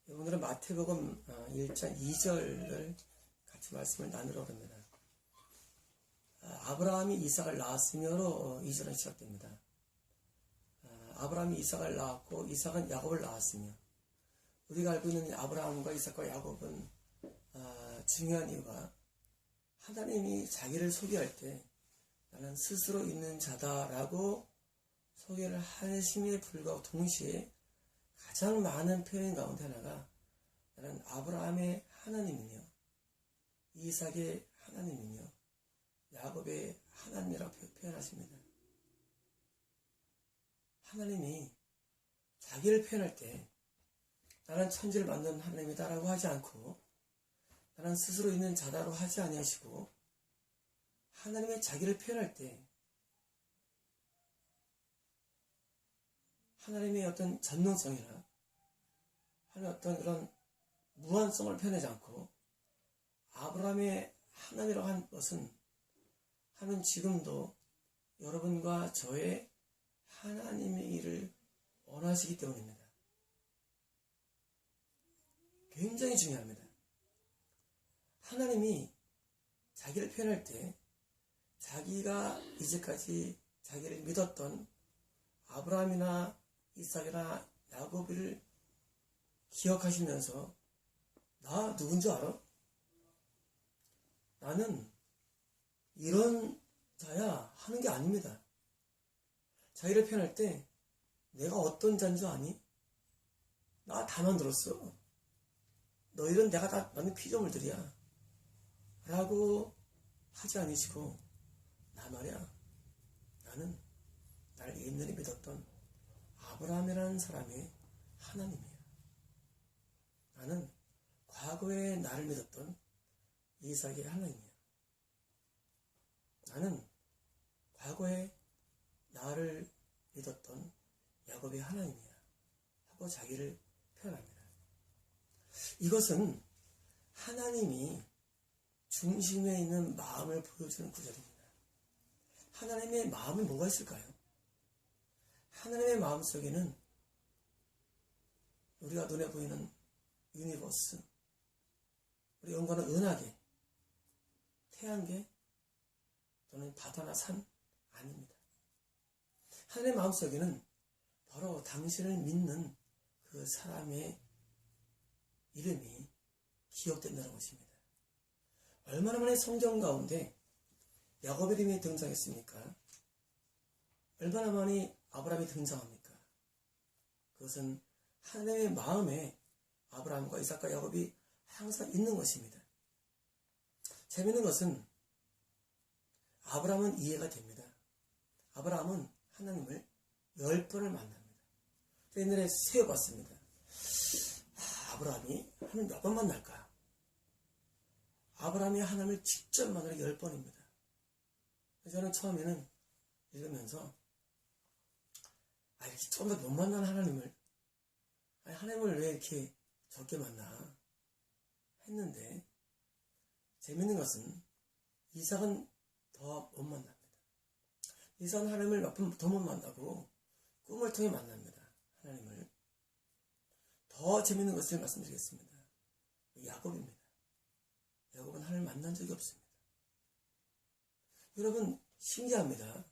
오늘은 마태복음 1장 2절을 같이 말씀을 나누려 합니다. 아브라함이 이삭을 낳았으며로 2절은 시작됩니다. 아브라함이 이삭을 낳았고 이삭은 야곱을 낳았으며, 우리가 알고 있는 아브라함과 이삭과 야곱은 중요한 이유가 하나님이 자기를 소개할 때 나는 스스로 있는 자다라고 소개를 하심에 불구하고 동시에 가장 많은 표현 가운데 하나가 나는 아브라함의 하나님이며 이삭의 하나님이며 야곱의 하나님이라고 표현하십니다. 하나님이 자기를 표현할 때 나는 천지를 만든 하나님이다라고 하지 않고 나는 스스로 있는 자다로 하지 아니하시고, 하나님의 자기를 표현할 때 하나님의 어떤 전능성이나 하나님의 어떤 그런 무한성을 표현하지 않고 아브라함의 하나님이라고 한 것은 하나님 지금도 여러분과 저의 하나님의 일을 원하시기 때문입니다. 굉장히 중요합니다. 하나님이 자기를 표현할 때 자기가 이제까지 자기를 믿었던 아브라함이나 이삭이나 야곱을 기억하시면서 나 누군지 알아? 나는 이런 자야 하는 게 아닙니다. 자기를 표현할 때 내가 어떤 자인 줄 아니? 나 다 만들었어. 너희는 내가 다 만든 피조물들이야 라고 하지 않으시고, 나 말이야, 나는 나를 옛날에 믿었던 아브라함이라는 사람의 하나님이야. 나는 과거에 나를 믿었던 이삭의 하나님이야. 나는 과거에 나를 믿었던 야곱의 하나님이야 하고 자기를 표현합니다. 이것은 하나님이 중심에 있는 마음을 보여주는 구절입니다. 하나님의 마음이 뭐가 있을까요? 하나님의 마음 속에는 우리가 눈에 보이는 유니버스, 우리 연구하는 은하계, 태양계 또는 바다나 산 아닙니다. 하나님의 마음 속에는 바로 당신을 믿는 그 사람의 이름이 기억된다는 것입니다. 얼마나 만에 성경 가운데 야곱의 이름이 등장했습니까? 얼마나 많이 아브라함이 등장합니까? 그것은 하나님의 마음에 아브라함과 이삭과 야곱이 항상 있는 것입니다. 재미있는 것은 아브라함은 이해가 됩니다. 아브라함은 하나님을 10번을 만납니다. 옛날에 세어봤습니다. 아브라함이 하나님 몇 번 만날까? 아브라함이 하나님을 직접 만나는 10번입니다. 저는 처음에는 읽으면서 이렇게 조금 더 못 만나는 하나님을, 하나님을 왜 이렇게 적게 만나 했는데, 재밌는 것은 이삭은 더 못 만납니다. 이삭은 하나님을 몇 번 더 못 만나고 꿈을 통해 만납니다. 하나님을. 더 재밌는 것을 말씀드리겠습니다. 야곱입니다. 야곱은 하나님을 만난 적이 없습니다. 여러분, 신기합니다.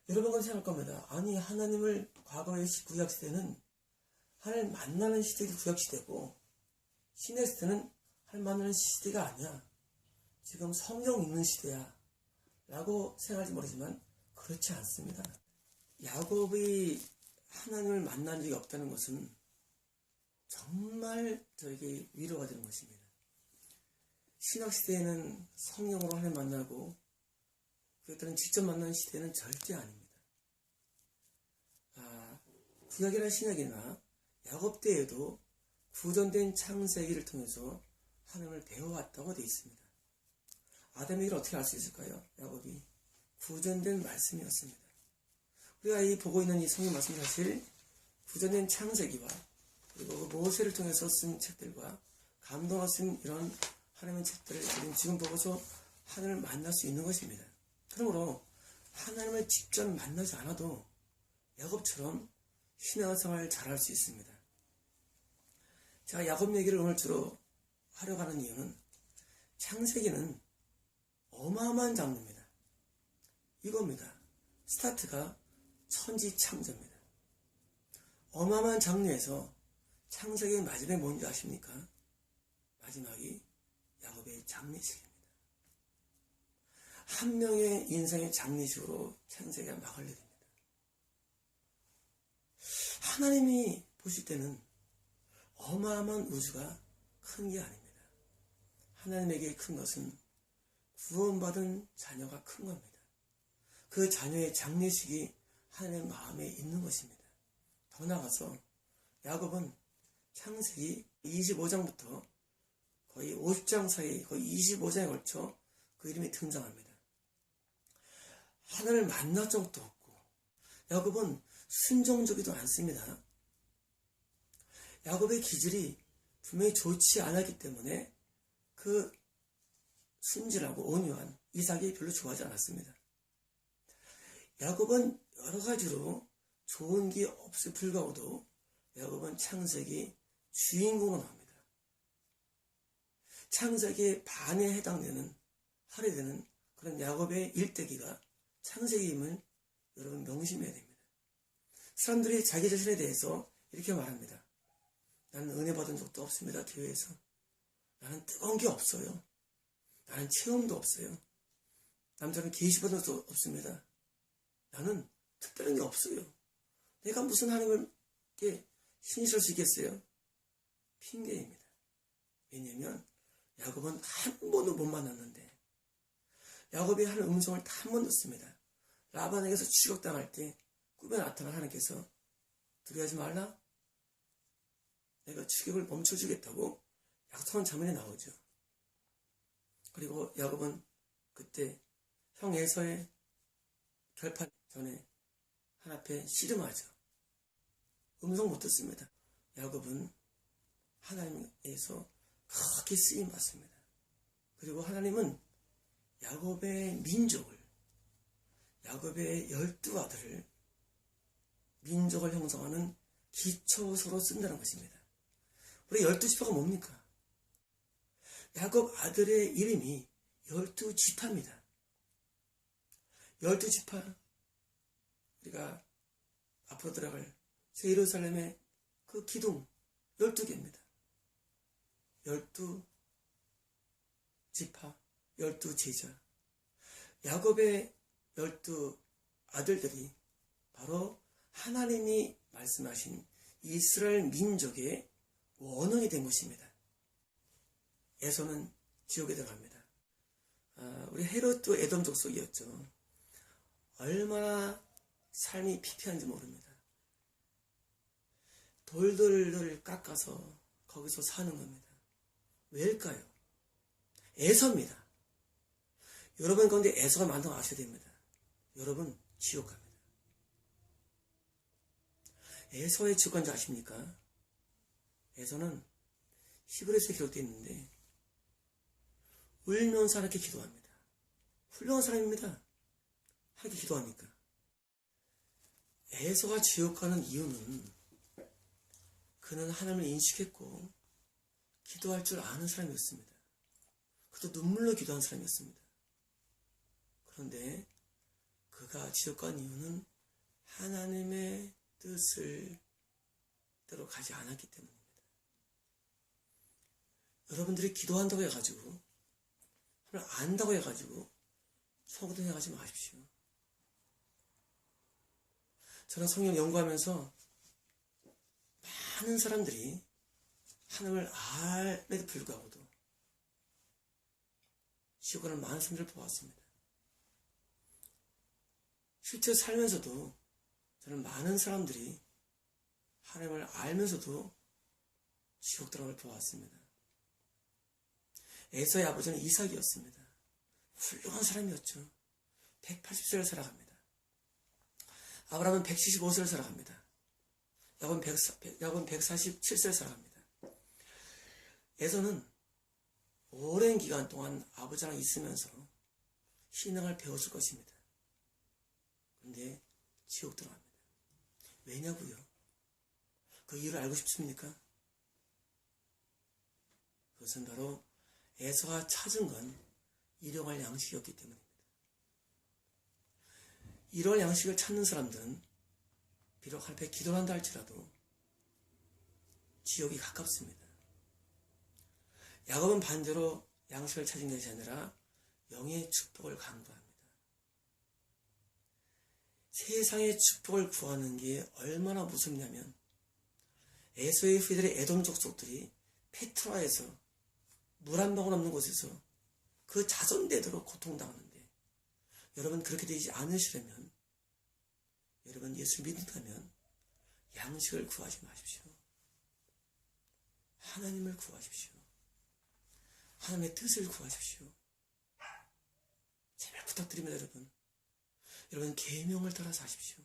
여러분은 생각할 겁니다. 아니, 하나님을 과거의 구약시대는 하나님을 만나는 시대가 구약시대고, 신의 시대는 하나님을 만나는 시대가 아니야. 지금 성경 읽는 시대야 라고 생각할지 모르지만 그렇지 않습니다. 야곱이 하나님을 만난 적이 없다는 것은 정말 저에게 위로가 되는 것입니다. 신학시대에는 성령으로 하나님 만나고 그것들은 직접 만나는 시대는 절대 아닙니다. 구약이나 신약이나 야곱 때에도 구전된 창세기를 통해서 하나님을 배워왔다고 되어 있습니다. 아담의 일을 어떻게 알 수 있을까요? 야곱이 구전된 말씀이었습니다. 우리가 보고 있는 이 성경 말씀 사실 구전된 창세기와 그리고 모세를 통해서 쓴 책들과 감동을 쓴 이런 하나님의 책들을 우리는 지금 보고서 하나님을 만날 수 있는 것입니다. 그러므로 하나님을 직접 만나지 않아도 야곱처럼 신앙생활을 잘할 수 있습니다. 제가 야곱 얘기를 오늘 주로 하려고 하는 이유는 창세기는 어마어마한 장르입니다. 이겁니다. 스타트가 천지창조입니다. 어마어마한 장르에서 창세기의 마지막이 뭔지 아십니까? 마지막이 야곱의 장례식입니다. 한 명의 인생의 장례식으로 창세기가 막을 내립니다. 하나님이 보실 때는 어마어마한 우주가 큰 게 아닙니다. 하나님에게 큰 것은 구원받은 자녀가 큰 겁니다. 그 자녀의 장례식이 하나님의 마음에 있는 것입니다. 더 나아가서 야곱은 창세기 25장부터 거의 50장 사이 거의 25장에 걸쳐 그 이름이 등장합니다. 하나님을 만난 적도 없고 야곱은 순종적이도 않습니다. 야곱의 기질이 분명히 좋지 않았기 때문에 그 순진하고 온유한 이삭이 별로 좋아하지 않았습니다. 야곱은 여러 가지로 좋은 게 없을 불구하고도 야곱은 창세기 주인공으로 나옵니다. 창세기의 반에 해당되는 할애되는 그런 야곱의 일대기가 창세기임을 여러분 명심해야 됩니다. 사람들이 자기 자신에 대해서 이렇게 말합니다. 나는 은혜 받은 적도 없습니다. 교회에서. 나는 뜨거운 게 없어요. 나는 체험도 없어요. 남자는 계시 받은 적도 없습니다. 나는 특별한 게 없어요. 내가 무슨 하나님께 신실할 수 있겠어요? 핑계입니다. 왜냐하면 야곱은 한 번도 못 만났는데 야곱이 하는 음성을 다 한 번 듣습니다. 라반에게서 추격당할 때 꿈에 나타난 하나님께서 두려워하지 말라. 내가 추격을 멈춰주겠다고 약속한 장면이 나오죠. 그리고 야곱은 그때 형 에서의 결판 전에 하나님 앞에 씨름하죠. 음성 못 듣습니다. 야곱은 하나님에서 크게 쓰임 받습니다. 그리고 하나님은 야곱의 민족을, 야곱의 12아들을 민족을 형성하는 기초서로 쓴다는 것입니다. 우리 12지파가 뭡니까? 야곱 아들의 이름이 12지파입니다. 12지파, 우리가 앞으로 들어갈 새 예루살렘의 그 기둥 12개입니다. 12지파, 12제자. 야곱의 12아들들이 바로 하나님이 말씀하신 이스라엘 민족의 원형이 된 것입니다. 에서는 지옥에 들어갑니다. 우리 헤롯도 에돔 족속이었죠. 얼마나 삶이 피폐한지 모릅니다. 돌들을 깎아서 거기서 사는 겁니다. 왜일까요? 에서입니다. 여러분 가운데 에서가 많다고 아셔야 됩니다. 여러분 지옥 갑니다. 에서의 지옥간지 아십니까? 에서는 히브리서에 기록되어 있는데 울면서 하나님께 기도합니다. 훌륭한 사람입니다. 하나님께 기도합니까? 에서가 지옥 가는 이유는 그는 하나님을 인식했고 기도할 줄 아는 사람이었습니다. 그도 눈물로 기도한 사람이었습니다. 그런데 그가 지옥 간 이유는 하나님의 뜻을 대로 가지 않았기 때문입니다. 여러분들이 기도한다고 해가지고 하나님을 안다고 해가지고 속으로 생각하지 마십시오. 저는 성경 연구하면서 많은 사람들이 하나님을 알에도 불구하고도 지옥 가는 많은 사람들을 보았습니다. 실제 살면서도 저는 많은 사람들이 하나님을 알면서도 지옥 들어갈 보았습니다. 에서의 아버지는 이삭이었습니다. 훌륭한 사람이었죠. 180세를 살아갑니다. 아브라함은 175세를 살아갑니다. 야곱은 147세를 살아갑니다. 에서는 오랜 기간 동안 아버지랑 있으면서 신앙을 배웠을 것입니다. 그런데 지옥 들어갑니다. 왜냐고요? 그 이유를 알고 싶습니까? 그것은 바로 에서가 찾은 건 일용할 양식이었기 때문입니다. 일용할 양식을 찾는 사람들은 비록 하나님께 기도를 한다 할지라도 지옥이 가깝습니다. 야곱은 반대로 양식을 찾은 것이 아니라 영의 축복을 강구합니다. 세상의 축복을 구하는 게 얼마나 무섭냐면 에서의 후예들의 에돔 족속들이 페트라에서 물 한 방울 없는 곳에서 그 자손대대로 고통당하는데, 여러분 그렇게 되지 않으시려면, 여러분 예수 믿는다면 양식을 구하지 마십시오. 하나님을 구하십시오. 하나님의 뜻을 구하십시오. 제발 부탁드립니다. 여러분 계명을 따라 사십시오.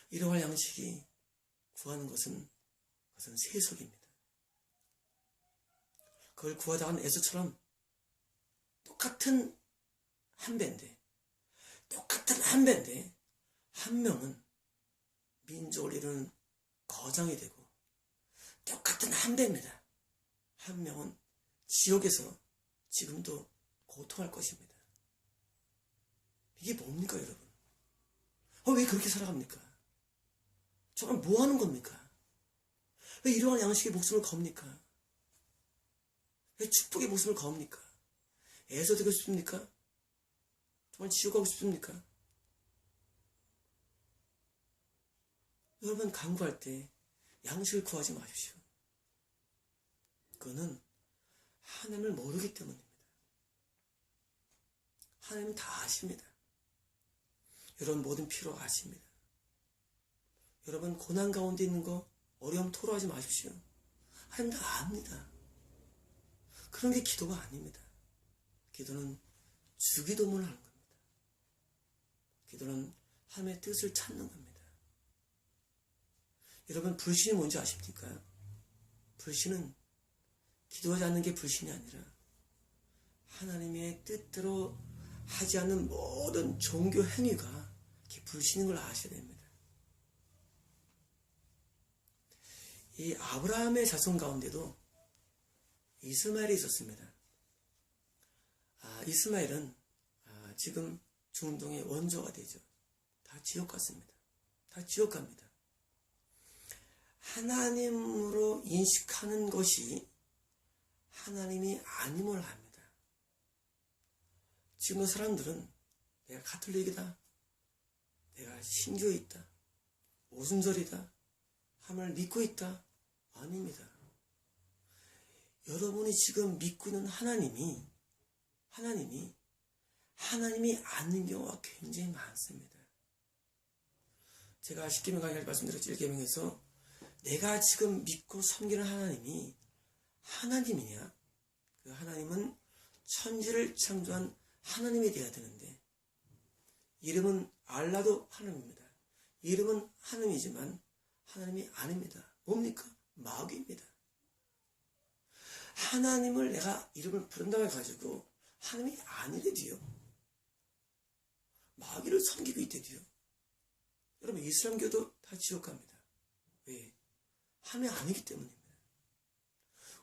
일용할 양식이 구하는 것은 세속입니다. 그걸 구하다간 에서처럼 똑같은 한 배인데 한 명은 민족을 이루는 거장이 되고, 똑같은 한 배입니다. 한 명은 지옥에서 지금도 고통할 것입니다. 이게 뭡니까, 여러분? 왜 그렇게 살아갑니까? 정말 뭐 하는 겁니까? 왜 이러한 양식의 목숨을 겁니까? 왜 축복의 목숨을 겁니까? 애서 되고 싶습니까? 정말 지옥 가고 싶습니까? 여러분 간구할 때 양식을 구하지 마십시오. 그거는 하나님을 모르기 때문입니다. 하나님은 다 아십니다. 여러분 모든 필요 아십니다. 여러분 고난 가운데 있는 거 어려움 토로하지 마십시오. 하나님 다 압니다. 그런 게 기도가 아닙니다. 기도는 주기도문을 하는 겁니다. 기도는 하나님의 뜻을 찾는 겁니다. 여러분 불신이 뭔지 아십니까? 불신은 기도하지 않는 게 불신이 아니라 하나님의 뜻대로 하지 않는 모든 종교 행위가 불신인 걸 아셔야 됩니다. 이 아브라함의 자손 가운데도 이스마엘이 있었습니다. 이스마엘은 지금 중동의 원조가 되죠. 다 지옥 갔습니다. 다 지옥 갑니다. 하나님으로 인식하는 것이 하나님이 아님을 합니다. 지금 사람들은 내가 가톨릭이다, 내가 신교에 있다, 오순절이다 함을 믿고 있다. 아닙니다. 여러분이 지금 믿고 있는 하나님이 아닌 경우가 굉장히 많습니다. 제가 10계명 강의할 때 말씀드렸죠. 1계명에서 내가 지금 믿고 섬기는 하나님이 하나님이냐? 그 하나님은 천지를 창조한 하나님이 되어야 되는데, 이름은 알라도 하나님입니다. 이름은 하나님이지만 하나님이 아닙니다. 뭡니까? 마귀입니다. 하나님을 내가 이름을 부른다고 해가지고 하나님이 아니래도요. 마귀를 섬기고 있대도요. 여러분 이슬람교도 다 지옥 갑니다. 왜? 하나님이 아니기 때문입니다.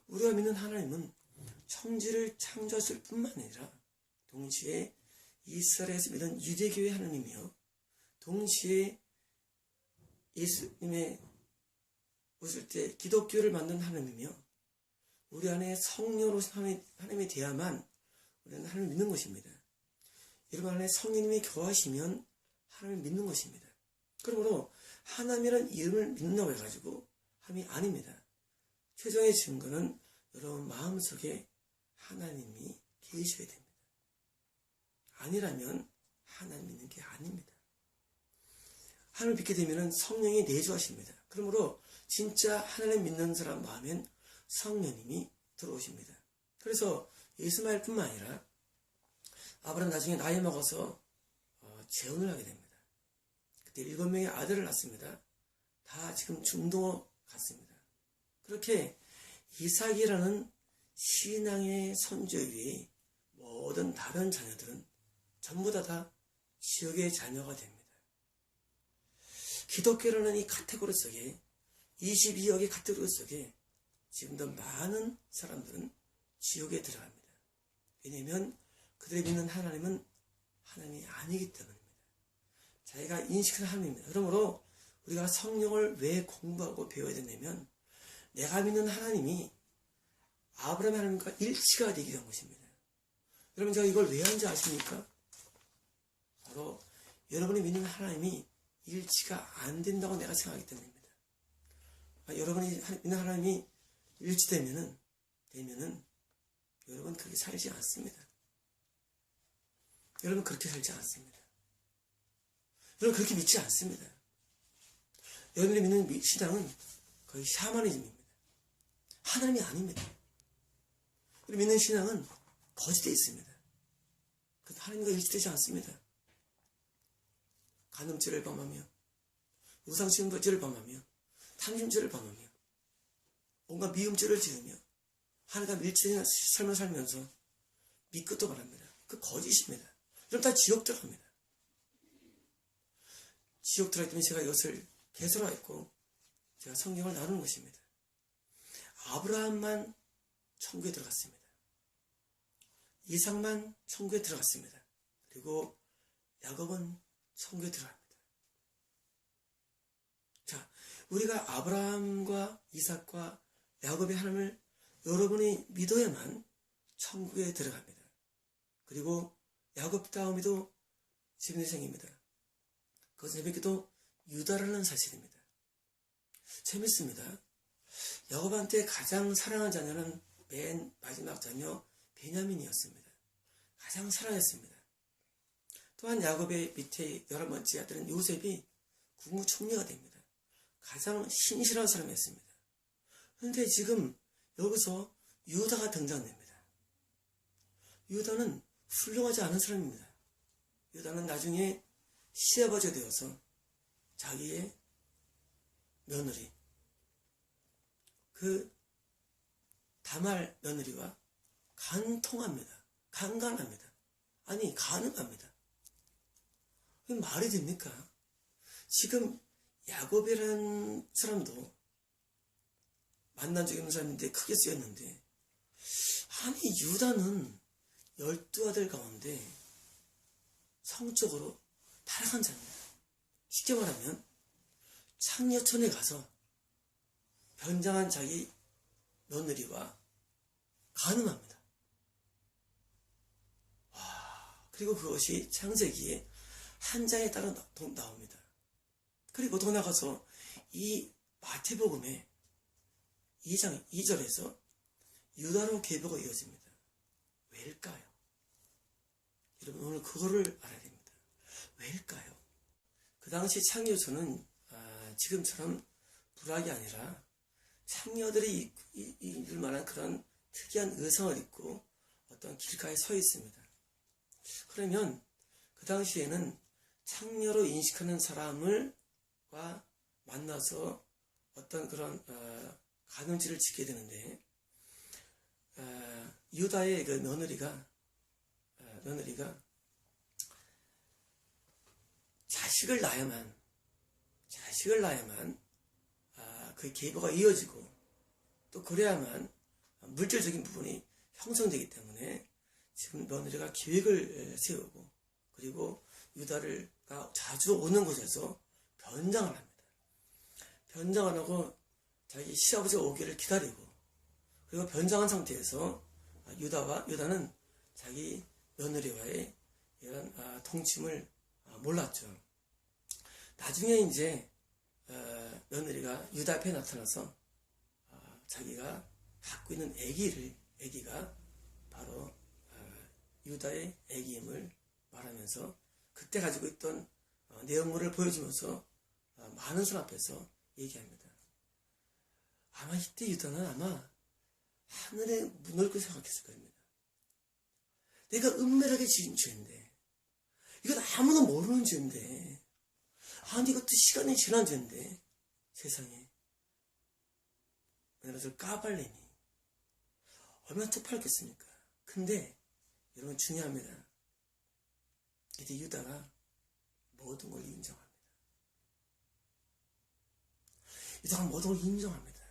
우리가 믿는 하나님은 천지를 창조했을 뿐만 아니라 동시에 이스라엘에서 믿는 유대교의 하나님이요, 동시에 예수님의 오실 때 기독교를 만든 하나님이며, 우리 안에 성령으로 하나님이 돼야만 우리는 하나님을 믿는 것입니다. 여러분 안에 성령님이 거하시면 하나님을 믿는 것입니다. 그러므로 하나님이라는 이름을 믿는다고 해가지고 하나님이 아닙니다. 최종의 증거는 여러분 마음속에 하나님이 계셔야 됩니다. 아니라면 하나님 믿는 게 아닙니다. 하나님을 믿게 되면 성령이 내주하십니다. 그러므로 진짜 하나님 믿는 사람 마음엔 성령님이 들어오십니다. 그래서 이스마엘뿐만 아니라 아브라함 나중에 나이 먹어서 재혼을 하게 됩니다. 그때 7명의 아들을 낳습니다. 다 지금 중동으로 갔습니다. 그렇게 이삭이라는 신앙의 선조 위에 모든 다른 자녀들은 전부 다 지옥의 자녀가 됩니다. 기독교라는 이 카테고리 속에, 22억의 카테고리 속에 지금도 많은 사람들은 지옥에 들어갑니다. 왜냐하면 그들이 믿는 하나님은 하나님이 아니기 때문입니다. 자기가 인식하는 하나님입니다. 그러므로 우리가 성령을 왜 공부하고 배워야 되냐면 내가 믿는 하나님이 아브라함 하나님과 일치가 되기 위한 것입니다. 여러분 제가 이걸 왜 하는지 아십니까? 바로 여러분이 믿는 하나님이 일치가 안 된다고 내가 생각하기 때문입니다. 여러분이 믿는 하나님이 일치되면은 여러분 그렇게 살지 않습니다. 여러분 그렇게 살지 않습니다. 여러분 그렇게 믿지 않습니다. 여러분이 믿는 신앙은 거의 샤머니즘입니다. 하나님이 아닙니다. 여러분 믿는 신앙은 거짓되어 있습니다. 하나님과 일치되지 않습니다. 간음죄를 범하며 우상숭배죄를 범하며 탐심죄를 범하며 온갖 미움죄를 지으며 하나님과 일치된 삶을 살면서 믿고도 말합니다. 그 거짓입니다. 그럼 다 지옥 들어갑니다. 지옥 들어가기 때문에 제가 이것을 개설하였고 제가 성경을 나누는 것입니다. 아브라함만 천국에 들어갔습니다. 이삭만 천국에 들어갔습니다. 그리고 야곱은 천국에 들어갑니다. 자, 우리가 아브라함과 이삭과 야곱의 하나님을 여러분이 믿어야만 천국에 들어갑니다. 그리고 야곱 다음에도 집내생입니다. 그것은 재밌게도 유다라는 사실입니다. 재밌습니다. 야곱한테 가장 사랑한 자녀는 맨 마지막 자녀 베냐민이었습니다. 가장 사랑했습니다. 또한 야곱의 밑에 11번째 아들은 요셉이 국무총리가 됩니다. 가장 신실한 사람이었습니다. 그런데 지금 여기서 유다가 등장됩니다. 유다는 훌륭하지 않은 사람입니다. 유다는 나중에 시아버지가 되어서 자기의 며느리, 그 다말 며느리와 간통합니다. 강간합니다. 아니 가능합니다. 그게 말이 됩니까? 지금 야곱이라는 사람도 만난 적이 없는 사람인데 크게 쓰였는데 아니 유다는 12아들 가운데 성적으로 타락한 자입니다. 쉽게 말하면 창녀촌에 가서 변장한 자기 며느리와 간음합니다. 그리고 그것이 창세기에 한 장에 따라 나옵니다. 그리고 더 나가서 이 마태복음의 2장 2절에서 유다로 계보가 이어집니다. 왜일까요? 여러분 오늘 그거를 알아야 됩니다. 왜일까요? 그 당시 창녀촌은 지금처럼 불악이 아니라 창녀들이 입을 만한 그런 특이한 의상을 입고 어떤 길가에 서 있습니다. 그러면 그 당시에는 창녀로 인식하는 사람과 만나서 어떤 그런 간음죄를 짓게 되는데 유다의 그 며느리가 자식을 낳아야만 그 계보가 이어지고 또 그래야만 물질적인 부분이 형성되기 때문에 지금 며느리가 계획을 세우고 그리고 유다가 자주 오는 곳에서 변장을 합니다. 변장을 하고 자기 시아버지가 오기를 기다리고 그리고 변장한 상태에서 유다는 자기 며느리와의 이런 동침을 몰랐죠. 나중에 이제 며느리가 유다 앞에 나타나서 자기가 갖고 있는 아기가 바로 유다의 아기임을 말하면서 그때 가지고 있던 내용물을 보여주면서 많은 사람 앞에서 얘기합니다. 아마 이때 유다는 아마 하늘의 문을 그 생각했을 겁니다. 내가 은밀하게 지은 죄인데 이건 아무도 모르는 죄인데 아니 이것도 시간이 지난 죄인데 세상에 그래서 까발레니 얼마나 쪽팔렸겠습니까? 근데 여러분 중요합니다. 이때 유다가 모든 걸 인정합니다. 유다가 모든 걸 인정합니다.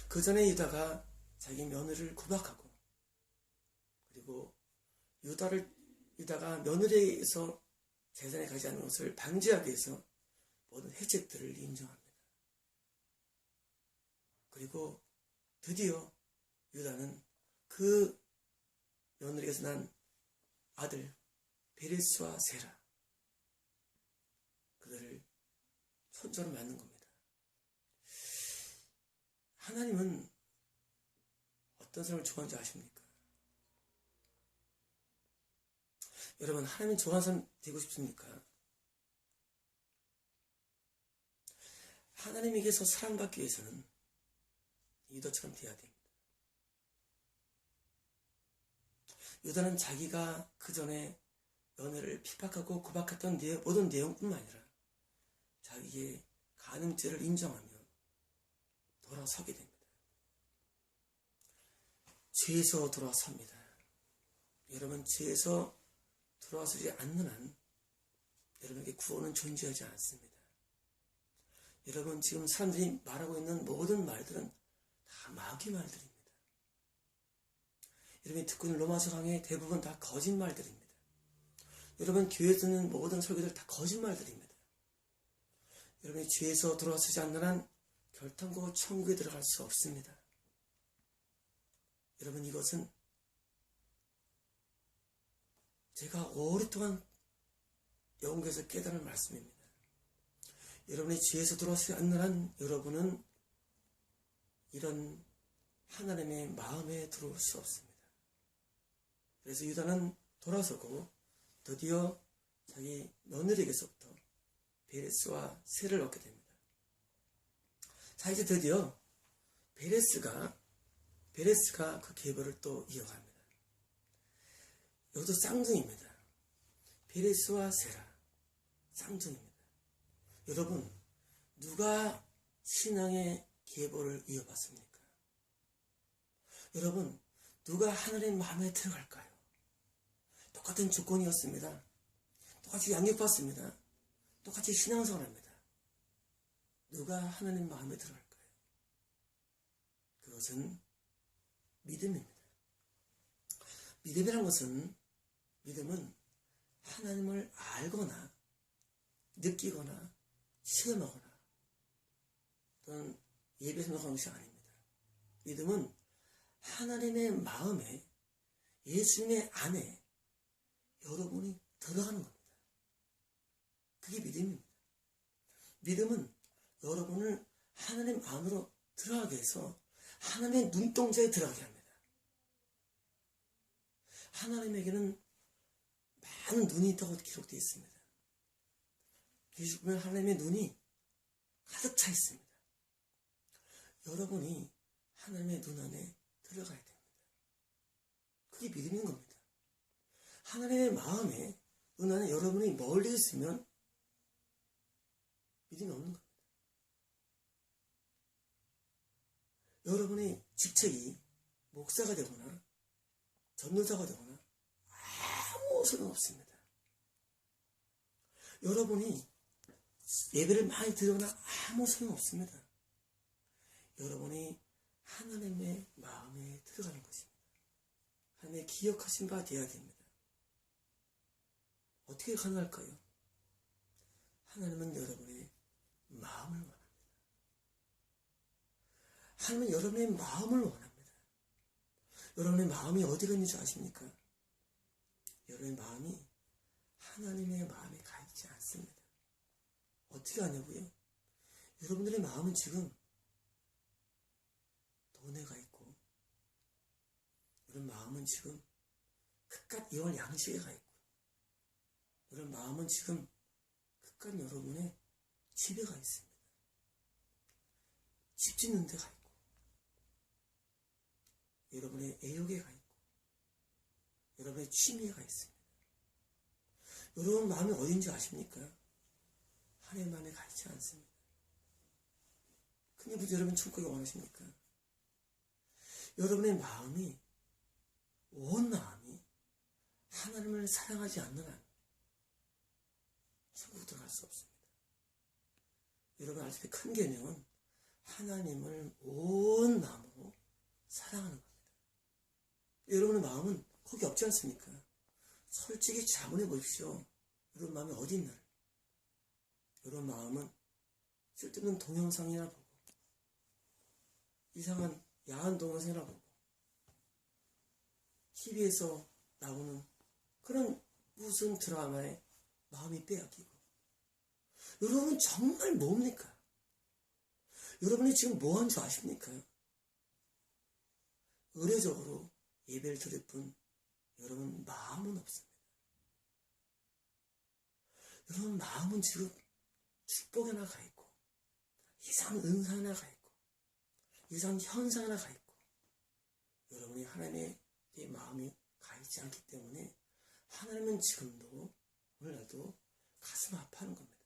그 전에 유다가 자기 며느리를 구박하고, 그리고 유다가 며느리에게서 재산에 가지 않는 것을 방지하기 위해서 모든 혜택들을 인정합니다. 그리고 드디어 유다는 그 며느리에게서 난 아들 베레스와 세라, 그들을 손자로 맞는 겁니다. 하나님은 어떤 사람을 좋아하는지 아십니까? 여러분, 하나님 좋아하는 사람 되고 싶습니까? 하나님에게서 사랑받기 위해서는 유다처럼 되어야 됩니다. 유다는 자기가 그 전에 연애를 핍박하고 구박했던 모든 내용뿐만 아니라 자기의 간음죄를 인정하며 돌아서게 됩니다. 죄에서 돌아섭니다. 여러분, 죄에서 돌아서지 않는 한 여러분에게 구원은 존재하지 않습니다. 여러분, 지금 사람들이 말하고 있는 모든 말들은 다 마귀 말들입니다. 여러분이 듣고 있는 로마서 강의 대부분 다 거짓말들입니다. 여러분, 교회에 듣는 모든 설교들 다 거짓말들입니다. 여러분이 죄에서 돌아서지 않는 한 결탄코 천국에 들어갈 수 없습니다. 여러분, 이것은 제가 오랫동안 영국에서 깨달은 말씀입니다. 여러분이 죄에서 돌아서지 않는 한 여러분은 이런 하나님의 마음에 들어올 수 없습니다. 그래서 유다는 돌아서고 드디어 자기 며느리에게서부터 베레스와 세를 얻게 됩니다. 자, 이제 드디어 베레스가 그 계보를 또 이어갑니다. 여기도 쌍둥이입니다. 베레스와 세라, 쌍둥이입니다. 여러분, 누가 신앙의 계보를 이어받습니까? 여러분, 누가 하나님의 마음에 들어갈까요? 똑같은 조건이었습니다. 똑같이 양육받습니다. 똑같이 신앙생활합니다. 누가 하나님 마음에 들어갈까요? 그것은 믿음입니다. 믿음은 하나님을 알거나 느끼거나 체험하거나 또는 예배 생각하는 것이 아닙니다. 믿음은 하나님의 마음에, 예수님의 안에 여러분이 들어가는 겁니다. 그게 믿음입니다. 믿음은 여러분을 하나님 안으로 들어가게 해서 하나님의 눈동자에 들어가게 합니다. 하나님에게는 많은 눈이 있다고 기록되어 있습니다. 예수 보면 하나님의 눈이 가득 차 있습니다. 여러분이 하나님의 눈 안에 들어가야 됩니다. 그게 믿음인 겁니다. 하나님의 마음에, 눈 안에 여러분이 멀리 있으면 믿음이 없는 겁니다. 여러분의 직책이 목사가 되거나 전도사가 되거나 아무 소용없습니다. 여러분이 예배를 많이 드리거나 아무 소용없습니다. 여러분이 하나님의 마음에 들어가는 것입니다. 하나님의 기억하신 바 되어야 됩니다. 어떻게 가능할까요? 하나님은 여러분의 마음을 원합니다. 하나님은 여러분의 마음을 원합니다. 여러분의 마음이 어디가 있는 줄 아십니까? 여러분의 마음이 하나님의 마음에 가 있지 않습니다. 어떻게 하냐고요? 여러분들의 마음은 지금 돈에 가 있고, 여러분 마음은 지금 그깟 이월 양식에 가 있고, 여러분 마음은 지금 그깟 여러분의 집에 가 있습니다. 집 짓는 데 가 있고, 여러분의 애욕에 가 있고, 여러분의 취미에 가 있습니다. 여러분 마음이 어딘지 아십니까? 하나님 안에 가 있지 않습니다. 근데 왜 여러분 천국에 원하십니까? 여러분의 마음이, 온 마음이 하나님을 사랑하지 않는 한 천국 들어갈 수 없습니다. 여러분 알 수 있는 큰 계명은 하나님을 온 마음으로 여러분의 마음은 거기 없지 않습니까? 솔직히 자문해 보십시오. 여러분 마음이 어디 있나를. 여러분 마음은 쓸데없는 동영상이나 보고 이상한 야한 동영상이나 보고 TV에서 나오는 그런 무슨 드라마에 마음이 빼앗기고 여러분은 정말 뭡니까? 여러분이 지금 뭐 한 줄 아십니까? 의례적으로 예배를 드릴 뿐 여러분 마음은 없습니다. 여러분 마음은 지금 축복에 하나 가 있고 이상 은사 하나 가 있고 이상 현상 하나 가 있고 여러분이 하나님의 마음이 가 있지 않기 때문에 하나님은 지금도 오늘날도 가슴 아파하는 겁니다.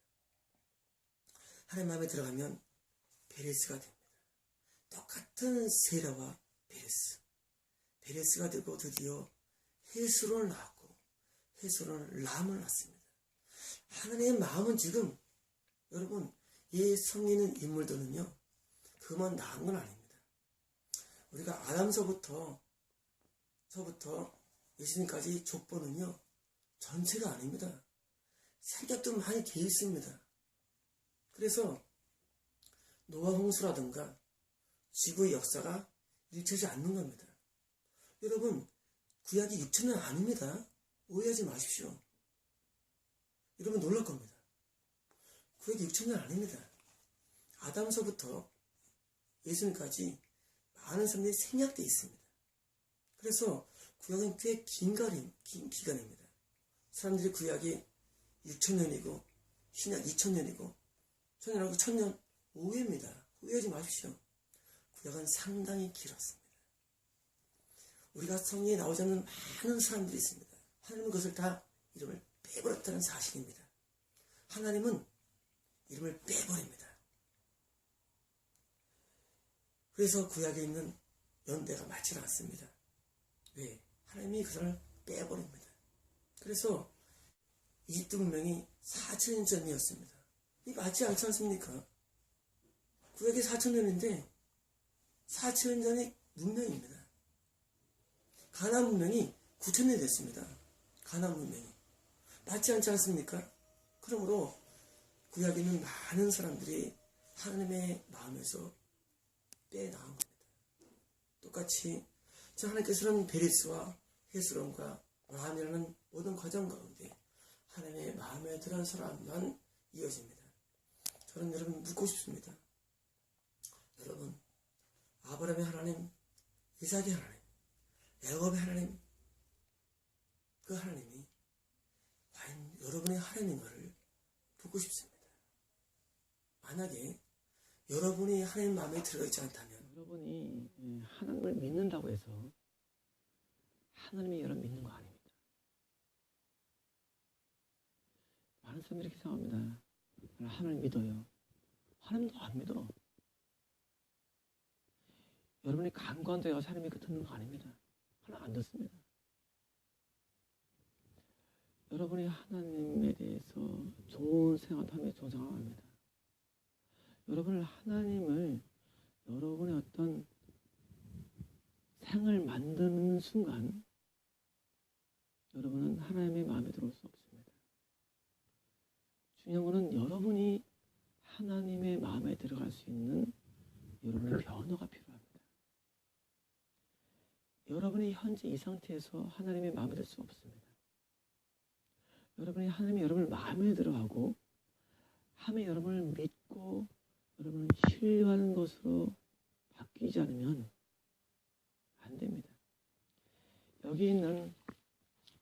하나님 마음에 들어가면 베레스가 됩니다. 똑같은 세라와 베레스가 되고 드디어 헤스론을 낳았고 헤스론은 람을 낳습니다. 하나님의 마음은 지금 여러분 이 성리는 인물들은요 그만 낳은 건 아닙니다. 우리가 아담서부터 예수님까지 족보는요 전체가 아닙니다. 생각도 많이 돼 있습니다. 그래서 노아 홍수라든가 지구의 역사가 일치하지 않는 겁니다. 여러분 구약이 6,000년 아닙니다. 오해하지 마십시오. 여러분 놀랄 겁니다. 구약이 6,000년 아닙니다. 아담서부터 예수님까지 많은 사람들이 생략되어 있습니다. 그래서 구약은 꽤 긴 기간입니다. 사람들이 구약이 6,000년이고 신약 2,000년이고 천년하고 1,000년 오해입니다. 오해하지 마십시오. 구약은 상당히 길었습니다. 우리가 성경에 나오지 않는 많은 사람들이 있습니다. 하나님은 그것을 다 이름을 빼버렸다는 사실입니다. 하나님은 이름을 빼버립니다. 그래서 구약에 있는 연대가 맞지 않습니다. 왜? 하나님이 그 사람을 빼버립니다. 그래서 이집트 문명이 4,000년 전이었습니다. 이 맞지 않지 않습니까? 구약이 4,000년인데 4,000년 전의 문명입니다. 가나안 문명이 9,000년이 됐습니다. 가나안 문명이. 맞지 않지 않습니까? 그러므로 구약에 있는 많은 사람들이 하나님의 마음에서 빼나온 겁니다. 똑같이 하나님께서는 베레스와 헤스론과 람이라는 모든 과정 가운데 하나님의 마음에 들어간 사람만 이어집니다. 저는 여러분 묻고 싶습니다. 여러분 아브라함의 하나님, 이삭의 하나님, 야곱의 하나님, 그 하나님이 과연 여러분의 하나님인가를 묻고 싶습니다. 만약에 여러분이 하나님 마음에 들어가 있지 않다면 여러분이 하나님을 믿는다고 해서 하나님이 여러분 믿는 거 아닙니다. 많은 사람들이 이렇게 생각합니다. 하나님 믿어요. 하나님도 안 믿어. 여러분이 간과한다고 해서 하나님이 듣는 거 아닙니다. 하나님 안 듣습니다. 여러분이 하나님에 대해서 좋은 생각하며 좋은 생각을 합니다. 여러분을 하나님을 여러분의 어떤 생을 만드는 순간 여러분은 하나님의 마음에 들어올 수 없습니다. 중요한 것은 여러분이 하나님의 마음에 들어갈 수 있는 여러분의 변화가 필요합니다. 여러분이 현재 이 상태에서 하나님의 마음에 들 수 없습니다. 여러분이 하나님이 여러분을 마음에 들어하고 하나님이 여러분을 믿고 여러분을 신뢰하는 것으로 바뀌지 않으면 안 됩니다. 여기 있는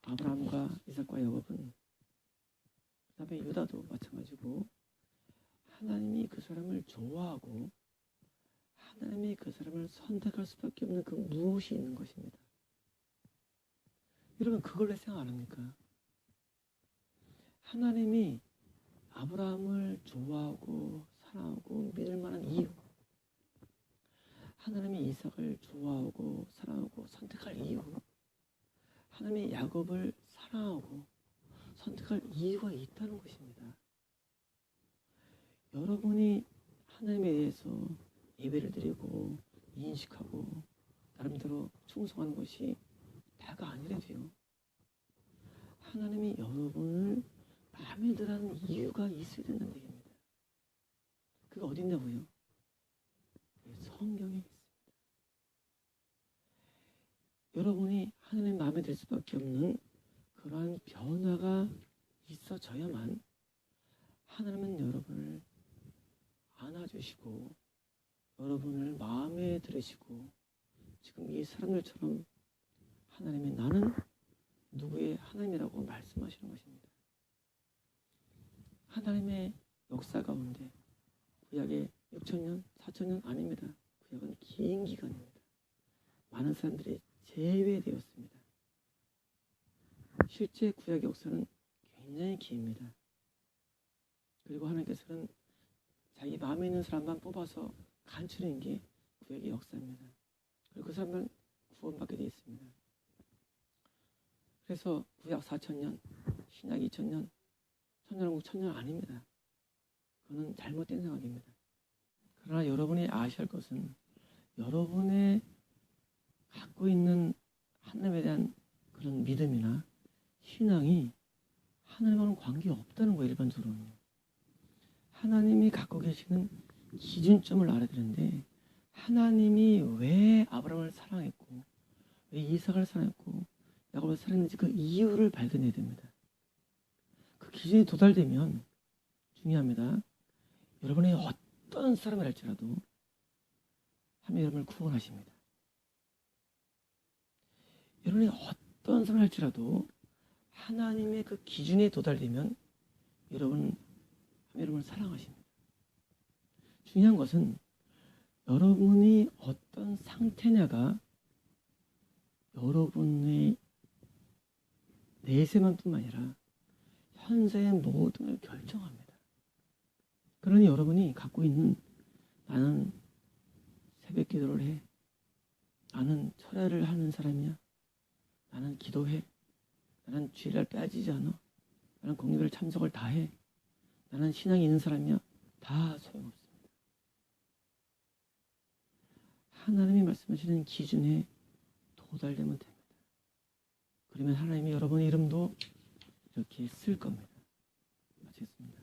아브라함과 이삭과 야곱은 그 다음에 유다도 마찬가지고 하나님이 그 사람을 좋아하고 하나님이 그 사람을 선택할 수밖에 없는 그 무엇이 있는 것입니다. 여러분 그걸 왜 생각 안 합니까? 하나님이 아브라함을 좋아하고 사랑하고 믿을 만한 이유, 하나님이 이삭을 좋아하고 사랑하고 선택할 이유, 하나님이 야곱을 사랑하고 선택할 이유가 있다는 것입니다. 여러분이 하나님에 대해서 예배를 드리고 인식하고 나름대로 충성하는 것이 다가 아니래도요. 하나님이 여러분을 마음에 들어하는 이유가 있어야 된다는 얘기입니다. 그게 어디 있냐고요? 성경에 있습니다. 여러분이 하나님 마음에 들 수밖에 없는 그러한 변화가 있어져야만 하나님은 여러분을 안아주시고 여러분을 마음에 들으시고 지금 이 사람들처럼 하나님이 나는 누구의 하나님이라고 말씀하시는 것입니다. 하나님의 역사 가운데 구약의 6,000년, 4,000년 아닙니다. 구약은 긴 기간입니다. 많은 사람들이 제외되었습니다. 실제 구약의 역사는 굉장히 깁니다. 그리고 하나님께서는 자기 마음에 있는 사람만 뽑아서 간추린 게 구약의 역사입니다. 그리고 그 사람만 구원받게 되어 있습니다. 그래서 구약 4,000년, 신약 2,000년, 천년왕국 1,000년 아닙니다. 그거는 잘못된 생각입니다. 그러나 여러분이 아셔야 할 것은 여러분의 갖고 있는 하나님에 대한 그런 믿음이나 신앙이 하나님과는 관계가 없다는 거예요. 일반적으로는. 하나님이 갖고 계시는 기준점을 알아야 되는데 하나님이 왜 아브라함을 사랑했고 왜 이삭을 사랑했고 야곱을 사랑했는지 그 이유를 발견해야 됩니다. 그 기준이 도달되면 중요합니다. 여러분이 어떤 사람을 할지라도 하나님 여러분을 구원하십니다. 여러분이 어떤 사람을 할지라도 하나님의 그 기준에 도달되면 여러분을 사랑하십니다. 중요한 것은 여러분이 어떤 상태냐가 여러분의 내세만 뿐만 아니라 현세의 모든 걸 결정합니다. 그러니 여러분이 갖고 있는 나는 새벽 기도를 해. 나는 철야를 하는 사람이야. 나는 기도해. 나는 주일날 빼앗지지 않아. 나는 공예별 참석을 다 해. 나는 신앙이 있는 사람이야. 다 소용없습니다. 하나님이 말씀하시는 기준에 도달되면 됩니다. 그러면 하나님이 여러분의 이름도 이렇게 쓸 겁니다. 마치겠습니다.